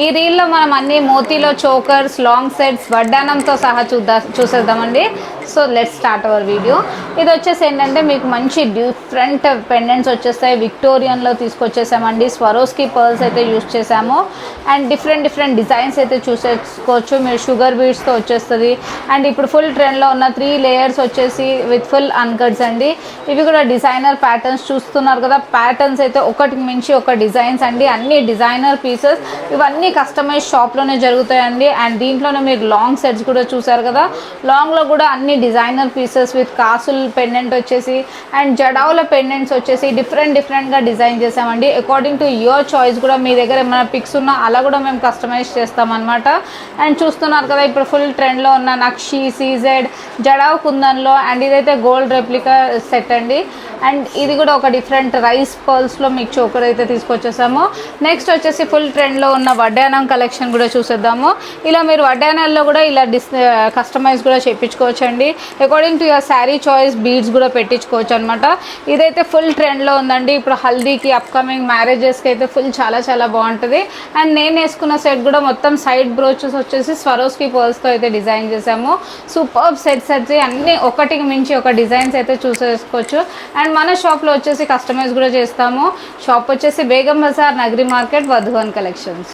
ఈ రీల్లో మనం అన్ని మోతీలో చోకర్స్, లాంగ్ సెట్స్, వడ్డానంతో సహా చూసేద్దామండి. So let's start our video. ఇది వచ్చేసి ఏంటంటే మీకు మంచి డిఫరెంట్ పెండెంట్స్ వచ్చేస్తాయి. విక్టోరియన్లో తీసుకొచ్చేసామండి. స్వరోస్కి పర్ల్స్ అయితే యూస్ చేసాము. అండ్ డిఫరెంట్ డిజైన్స్ అయితే చూసేసుకోవచ్చు. మీరు షుగర్ బీడ్స్తో వచ్చేస్తుంది. అండ్ ఇప్పుడు ఫుల్ ట్రెండ్లో ఉన్న 3 లేయర్స్ వచ్చేసి విత్ ఫుల్ అన్కట్స్ అండి. ఇవి కూడా డిజైనర్ ప్యాటర్న్స్ చూస్తున్నారు కదా. ప్యాటర్న్స్ అయితే ఒకటికి మించి ఒక డిజైన్స్ అండి. అన్ని డిజైనర్ పీసెస్, ఇవన్నీ కస్టమైజ్ షాప్లోనే జరుగుతాయండి. అండ్ దీంట్లోనే మీరు లాంగ్ సెట్స్ కూడా చూసారు కదా. లాంగ్లో కూడా అన్ని డిజైనర్ పీసెస్ విత్ కాసుల్ పెండెంట్ వచ్చేసి అండ్ జడావుల పెండెంట్స్ వచ్చేసి డిఫరెంట్గా డిజైన్ చేసామండి. అకార్డింగ్ టు యువర్ చాయిస్ కూడా మీ దగ్గర ఏమైనా పిక్స్ ఉన్నా అలా కూడా మేము కస్టమైజ్ చేస్తామన్నమాట. అండ్ చూస్తున్నారు కదా ఇప్పుడు ఫుల్ ట్రెండ్లో ఉన్న నక్షి, సీజెడ్, జడావ్ కుందన్లో. అండ్ ఇదైతే గోల్డ్ రెప్లికా సెట్ అండి. అండ్ ఇది కూడా ఒక డిఫరెంట్ రైస్ పర్ల్స్లో మీకు చోకర్ అయితే తీసుకొచ్చేసాము. నెక్స్ట్ వచ్చేసి ఫుల్ ట్రెండ్లో ఉన్న వడ్డానం కలెక్షన్ కూడా చూసేద్దాము. ఇలా మీరు వడ్డానాల్లో కూడా ఇలా కస్టమైజ్ కూడా చేయించుకోవచ్చు అండి. According to your sari choice beads కూడా పెట్టించుకోవచ్చు అనమాట. ఇదైతే ఫుల్ ట్రెండ్లో ఉందండి. ఇప్పుడు హల్దీకి, అప్కమింగ్ మ్యారేజెస్కి అయితే ఫుల్ చాలా బాగుంటుంది. అండ్ నేను వేసుకున్న సెట్ కూడా మొత్తం సైడ్ బ్రోచెస్ వచ్చేసి స్వరోస్కి పర్ల్స్తో అయితే డిజైన్ చేసాము. సూపర్ సెట్స్ అయితే అన్నీ ఒకటికి మించి ఒక డిజైన్స్ అయితే చూసేసుకోవచ్చు. అండ్ మన షాప్లో వచ్చేసి కస్టమైజ్ కూడా చేస్తాము. షాప్ వచ్చేసి బేగం బజార్, నగరి మార్కెట్, వధువన్ కలెక్షన్స్.